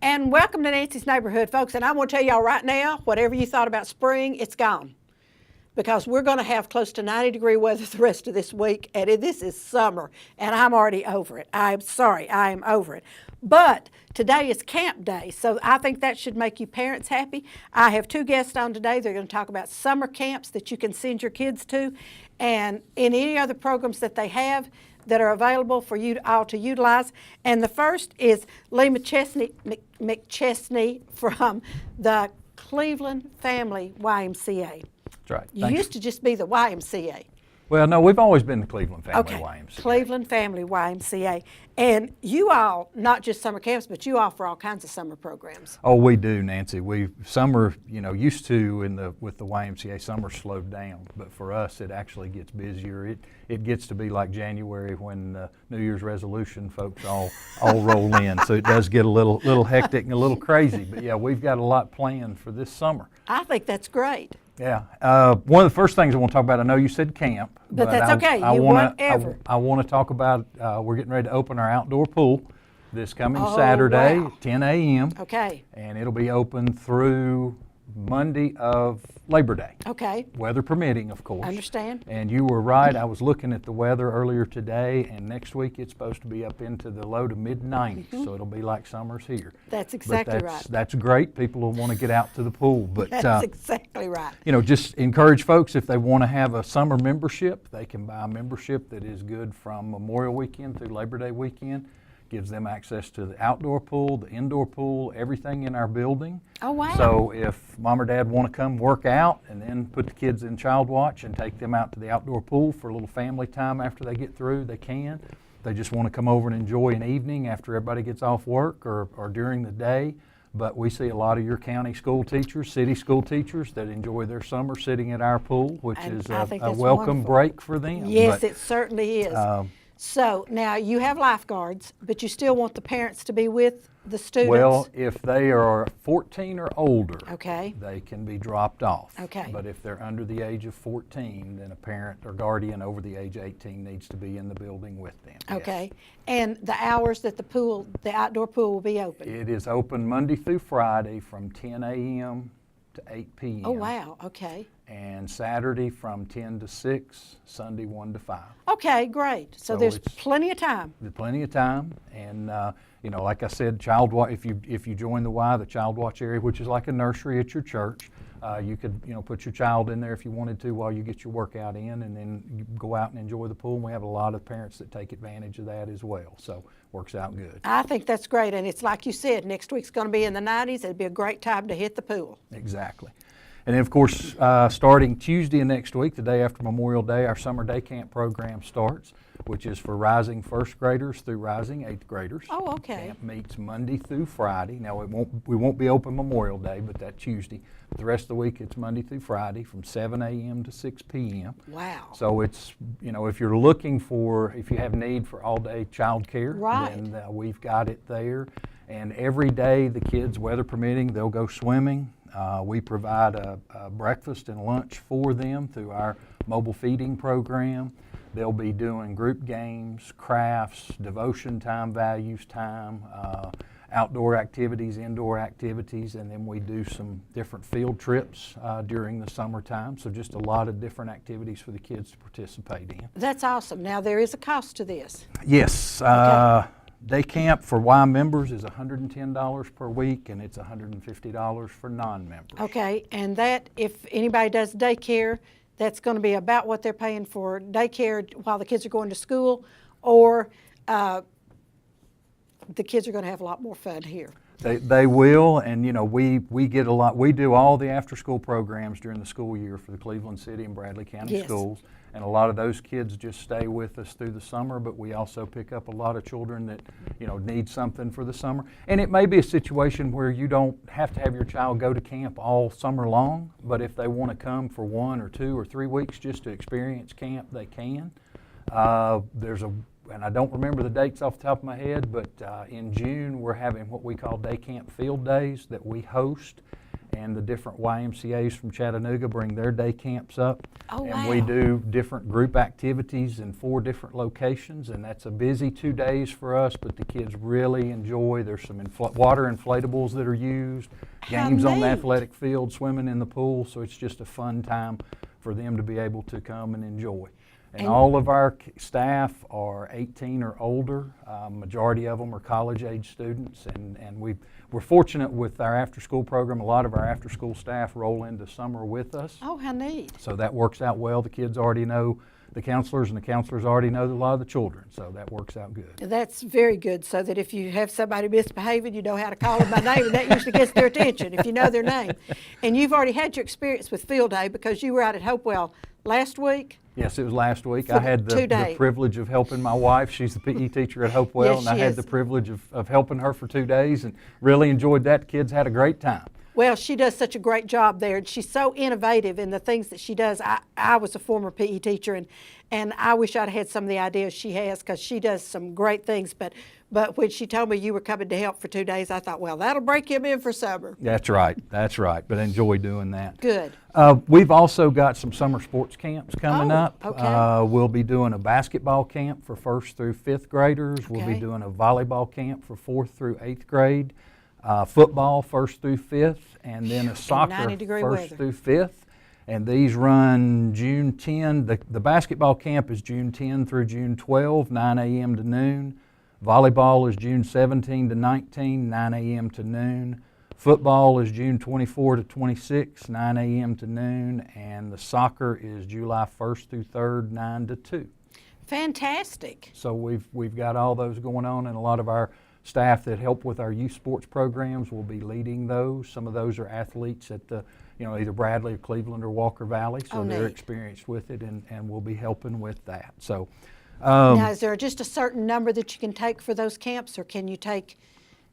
And welcome to Nancy's Neighborhood, folks. And I want to tell y'all right now, whatever you thought about spring, it's gone. Because we're going to have close to 90-degree weather the rest of this week. And this is summer, and I'm already over it. I'm sorry, I am over it. But today is camp day, so I think that should make you parents happy. I have two guests on today. They're going to talk about summer camps that you can send your kids to, and in any other programs that they have that are available for you all to utilize. And the first is Lee McChesney from the Cleveland Family YMCA. That's right. You used to just be the YMCA. Well, no, we've always been the Cleveland Family Okay, YMCA. Cleveland Family YMCA. And you all, not just summer camps, but you offer all kinds of summer programs. Oh, we do, Nancy. Summer, used to with the YMCA, summer slowed down. But for us, it actually gets busier. It gets to be like January when New Year's resolution folks all roll in. So it does get a little hectic and a little crazy. But yeah, we've got a lot planned for this summer. I think that's great. Yeah. One of the first things I want to talk about, I know you said camp. But that's okay. I want to talk about, we're getting ready to open our outdoor pool this coming Oh, Saturday, wow. 10 a.m. Okay. And it'll be open through Monday of Labor Day. Okay. Weather permitting, of course. Understand. And you were right. I was looking at the weather earlier today, and next week it's supposed to be up into the low to mid-90s, so it'll be like summer's here. That's exactly But right. That's great. People will want to get out to the pool. But That's exactly right. just encourage folks, if they want to have a summer membership, they can buy a membership that is good from Memorial Weekend through Labor Day weekend. Gives them access to the outdoor pool, the indoor pool, everything in our building. Oh, wow. So if mom or dad want to come work out and then put the kids in child watch and take them out to the outdoor pool for a little family time after they get through, they can. If they just want to come over and enjoy an evening after everybody gets off work or during the day. But we see a lot of your county school teachers, city school teachers that enjoy their summer sitting at our pool, which is I think a that's welcome wonderful. break for them. Yes, But, it certainly is. So now you have lifeguards, but you still want the parents to be with the students? Well, if they are 14 or older, Okay. they can be dropped off. Okay. But if they're under the age of 14, then a parent or guardian over the age 18 needs to be in the building with them. yes. Okay. And the hours that the outdoor pool will be open? It is open Monday through Friday from 10 a.m. to 8 p.m. Oh, wow. Okay. And Saturday from 10 to 6, Sunday 1 to 5. Okay, great. So there's it's- plenty of time. There's plenty of time, and like I said, child watch. If you join the child watch area, which is like a nursery at your church, you could put your child in there if you wanted to while you get your workout in, and then you go out and enjoy the pool. And we have a lot of parents that take advantage of that as well. So works out good. I think that's great, and it's like you said, next week's going to be in the 90s. It'd be a great time to hit the pool. Exactly. And then, of course, starting Tuesday of next week, the day after Memorial Day, our summer day camp program starts, which is for rising first graders through rising eighth graders. Oh, okay. Camp meets Monday through Friday. Now, we won't be open Memorial Day, but that Tuesday. The rest of the week, it's Monday through Friday from 7 a.m. to 6 p.m. Wow. So it's, if you have need for all-day child care, Right. then we've got it there. And every day, the kids, weather permitting, they'll go swimming. We provide a breakfast and lunch for them through our mobile feeding program. They'll be doing group games, crafts, devotion time, values time, outdoor activities, indoor activities, and then we do some different field trips during the summertime. So just a lot of different activities for the kids to participate in. That's awesome. Now, there is a cost to this. Yes. Okay. Day camp for Y members is $110 per week, and it's $150 for non-members. Okay, and that, if anybody does daycare, that's going to be about what they're paying for daycare while the kids are going to school, or the kids are going to have a lot more fun here. They will, and we get a lot. We do all the after-school programs during the school year for the Cleveland City and Bradley County Yes. schools, and a lot of those kids just stay with us through the summer. But we also pick up a lot of children that need something for the summer. And it may be a situation where you don't have to have your child go to camp all summer long, but if they want to come for 1 or 2 or 3 weeks just to experience camp, they can. And I don't remember the dates off the top of my head, but in June we're having what we call day camp field days that we host, and the different YMCAs from Chattanooga bring their day camps up. Oh, and we wow. do different group activities in 4 different locations, and that's a busy 2 days for us, but the kids really enjoy. There's some water inflatables that are used, How games on the neat. athletic field, swimming in the pool, so it's just a fun time for them to be able to come and enjoy. And all of our staff are 18 or older. Majority of them are college-age students, and we're fortunate with our after-school program. A lot of our after-school staff roll into summer with us, Oh, how neat. so that works out well. The kids already know the counselors, and the counselors already know a lot of the children, so that works out good. That's very good, so that if you have somebody misbehaving, you know how to call them by name, and that usually gets their attention if you know their name. And you've already had your experience with field day because you were out at Hopewell last week. Yes, it was last week. For I had the the 2 days. privilege of helping my wife. She's the PE teacher at Hopewell, Yes, and I she had is. the privilege of helping her for 2 days and really enjoyed that. The kids had a great time. Well, she does such a great job there, and she's so innovative in the things that she does. I was a former PE teacher, and I wish I'd had some of the ideas she has because she does some great things. But when she told me you were coming to help for 2 days, I thought, well, that'll break him in for summer. That's right. That's right. But I enjoy doing that. Good. We've also got some summer sports camps coming Oh, up. okay. We'll be doing a basketball camp for 1st through 5th graders. We'll be Okay. doing a volleyball camp for 4th through 8th grade. Football 1st through 5th, and then a soccer 90-degree 1st weather. through 5th. And these run June 10. The basketball camp is June 10 through June 12, 9 a.m. to noon. Volleyball is June 17 to 19, 9 a.m. to noon. Football is June 24 to 26, 9 a.m. to noon. And the soccer is July 1st through 3rd, 9 to 2. Fantastic. So we've got all those going on, and a lot of our staff that help with our youth sports programs will be leading those. Some of those are athletes at the, either Bradley or Cleveland or Walker Valley, so Oh, they're neat. experienced with it, and we'll be helping with that. So Now, is there just a certain number that you can take for those camps, or can you take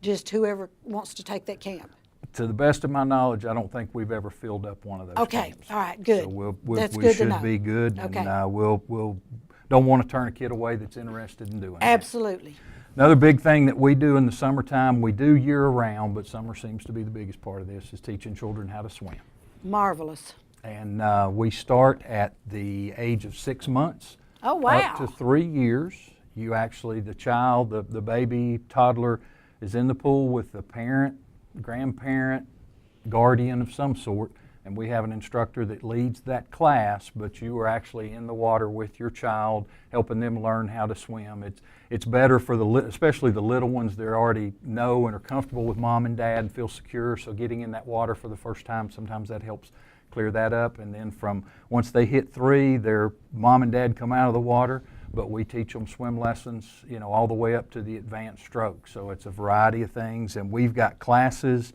just whoever wants to take that camp? to the best of my knowledge, I don't think we've ever filled up one of those Okay, camps. all right, good. So That's we good to should know. be good, Okay. and we'll don't want to turn a kid away that's interested in doing that. Absolutely. Another big thing that we do in the summertime, we do year-round, but summer seems to be the biggest part of this, is teaching children how to swim. Marvelous. And we start at the age of 6 months. Oh, wow. Up to 3 years. You actually, the child, the baby, toddler, is in the pool with the parent, grandparent, guardian of some sort, and we have an instructor that leads that class, but you are actually in the water with your child, helping them learn how to swim. It's better for especially the little ones that already know and are comfortable with mom and dad and feel secure, so getting in that water for the first time, sometimes that helps clear that up. And then once they hit 3, their mom and dad come out of the water, but we teach them swim lessons, all the way up to the advanced stroke. So it's a variety of things, and we've got classes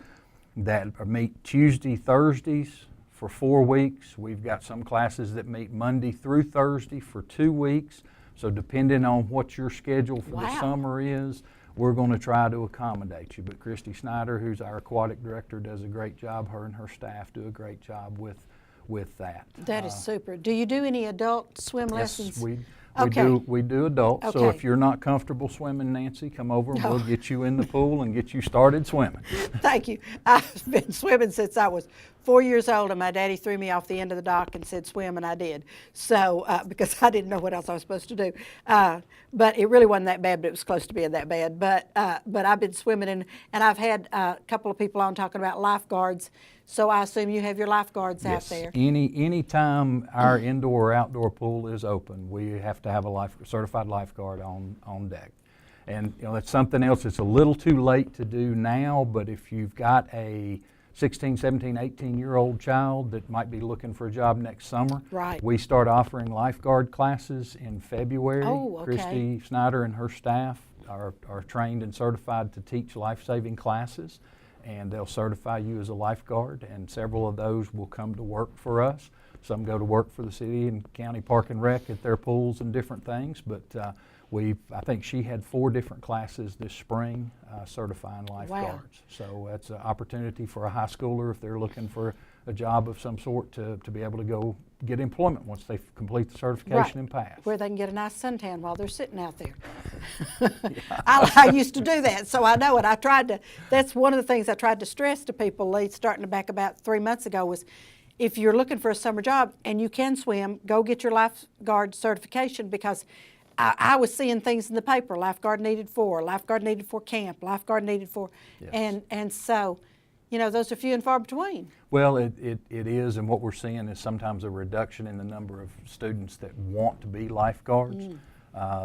that meet Tuesday, Thursdays for 4 weeks. We've got some classes that meet Monday through Thursday for 2 weeks. So depending on what your schedule for the Wow. summer is, we're going to try to accommodate you. But Christy Snyder, who's our aquatic director, does a great job. Her and her staff do a great job with that. That is super. Do you do any adult swim lessons? Yes, we Okay. we do adults. So Okay. if you're not comfortable swimming, Nancy, come over and we'll get you in the pool and get you started swimming. Thank you. I've been swimming since I was 4 years old, and my daddy threw me off the end of the dock and said swim, and I did. So, because I didn't know what else I was supposed to do. But it really wasn't that bad, but it was close to being that bad. But I've been swimming, and I've had a couple of people on talking about lifeguards. So I assume you have your lifeguards out Yes. there. Any time our indoor or outdoor pool is open, we have to have a certified lifeguard on deck. And that's something else that's a little too late to do now, but if you've got a 16, 17, 18-year-old child that might be looking for a job next summer, Right. we start offering lifeguard classes in February. Oh, okay. Christy Snyder and her staff are trained and certified to teach life-saving classes, and they'll certify you as a lifeguard, and several of those will come to work for us. Some go to work for the city and county park and rec at their pools and different things, but I think she had 4 different classes this spring certifying lifeguards. So that's an opportunity for a high schooler if they're looking for a job of some sort to be able to go get employment once they complete the certification and pass. Where they can get a nice suntan while they're sitting out there. I used to do that, so I know it. That's one of the things I tried to stress to people, Lee, starting back about 3 months ago, was if you're looking for a summer job and you can swim, go get your lifeguard certification, because I was seeing things in the paper, lifeguard needed for camp, lifeguard needed for, Yes. and so, those are few and far between. Well, it is, and what we're seeing is sometimes a reduction in the number of students that want to be lifeguards.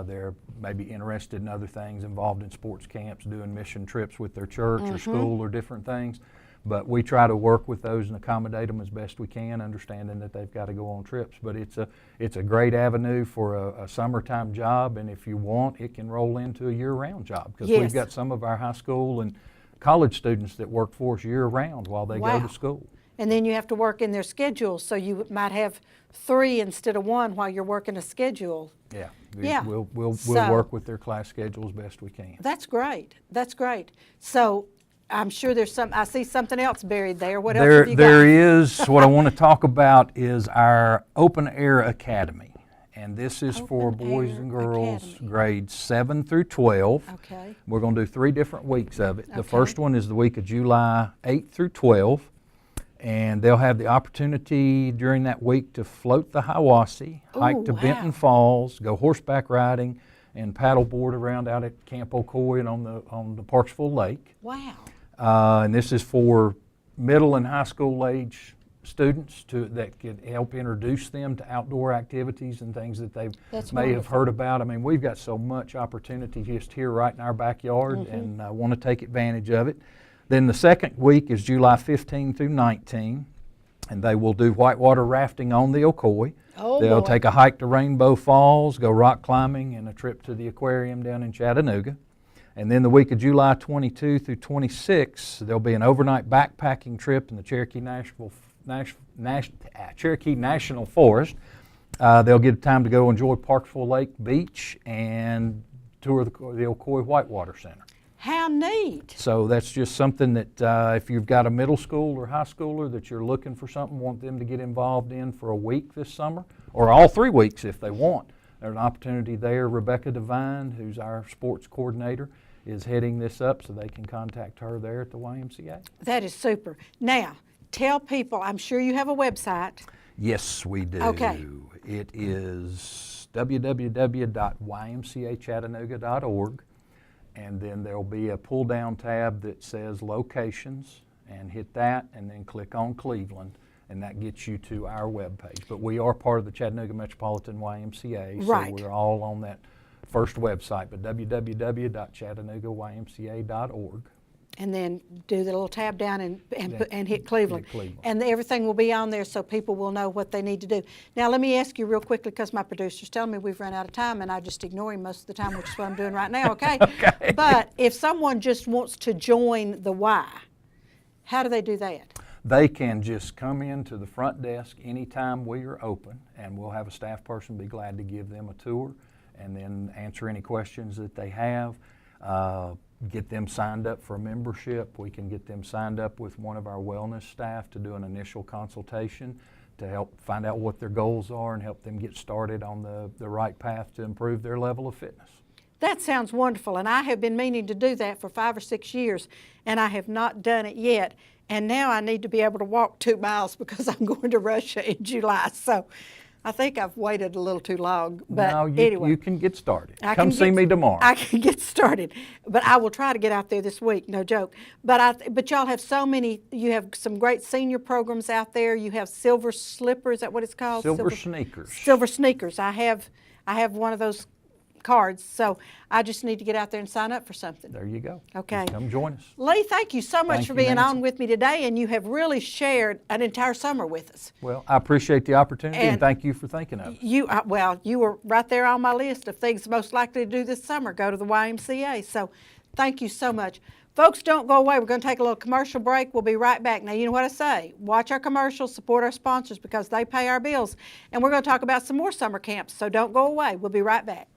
They're maybe interested in other things, involved in sports camps, doing mission trips with their church or school or different things. But we try to work with those and accommodate them as best we can, understanding that they've got to go on trips. But it's a great avenue for a summertime job, and if you want, it can roll into a year-round job, because Yes. we've got some of our high school and college students that work for us year-round while they go Wow. to school. And then you have to work in their schedule, so you might have 3 instead of 1 while you're working a schedule. Yeah, Yeah. We'll So- work with their class schedule as best we can. That's great. That's great. So I'm sure I see something else buried there. What else have you There got? is, what I want to talk about is our Open Air Academy. And this is for Open boys Air and girls Academy. grades 7 through 12. Okay. We're going to do 3 different weeks of it. The Okay. first one is the week of July 8th through 12. And they'll have the opportunity during that week to float the Hiwassee, hike Ooh, to wow. Benton Falls, go horseback riding, and paddleboard around out at Camp Ocoee and on the Parksville Lake. Wow. And this is for middle and high school age students that can help introduce them to outdoor activities and things that they That's may have wonderful. heard about. I mean, we've got so much opportunity just here right in our backyard, and I want to take advantage of it. Then the second week is July 15 through 19, and they will do whitewater rafting on the Ocoee. Oh, They'll boy. take a hike to Rainbow Falls, go rock climbing, and a trip to the aquarium down in Chattanooga. And then the week of July 22 through 26, there'll be an overnight backpacking trip in the Cherokee National Forest. They'll get time to go enjoy Parksville Lake Beach and tour the Ocoee Whitewater Center. How neat. So that's just something that if you've got a middle school or high schooler that you're looking for something, want them to get involved in for a week this summer, or all 3 weeks if they want, there's an opportunity there. Rebecca Devine, who's our sports coordinator, is heading this up, so they can contact her there at the YMCA. That is super. Now, tell people, I'm sure you have a website. Yes, we do. Okay. It is www.ymcachattanooga.org, and then there'll be a pull-down tab that says locations, and hit that, and then click on Cleveland, and that gets you to our webpage. But we are part of the Chattanooga Metropolitan YMCA, Right. so we're all on that first website, but www.chattanoogaymca.org. And then do the little tab down and hit Cleveland. Hit Cleveland. And everything will be on there so people will know what they need to do. Now, let me ask you real quickly, because my producer's telling me we've run out of time, and I just ignore him most of the time, which is what I'm doing right now, okay? Okay. But if someone just wants to join the Y, how do they do that? They can just come in to the front desk anytime we are open, and we'll have a staff person be glad to give them a tour and then answer any questions that they have. Get them signed up for a membership. We can get them signed up with one of our wellness staff to do an initial consultation to help find out what their goals are and help them get started on the right path to improve their level of fitness. That sounds wonderful, and I have been meaning to do that for 5 or 6 years, and I have not done it yet. And now I need to be able to walk 2 miles because I'm going to Russia in July. So I think I've waited a little too long. But Now anyway, you can get started. I Come can see get- me tomorrow. I can get started, but I will try to get out there this week, no joke. But y'all have so many. You have some great senior programs out there. You have Silver Slipper. Is that what it's called? Silver Sneakers. Silver Sneakers. I have one of those cards, so I just need to get out there and sign up for something. There you go. Okay. Just come join us. Lee, thank you so much Thank for you, being Nancy. on with me today, and you have really shared an entire summer with us. Well, I appreciate the opportunity and And thank you for thinking of us. You were right there on my list of things most likely to do this summer, go to the YMCA. So thank you so much. Folks, don't go away. We're going to take a little commercial break. We'll be right back. Now, you know what I say. Watch our commercials, support our sponsors because they pay our bills. And we're going to talk about some more summer camps, so don't go away. We'll be right back.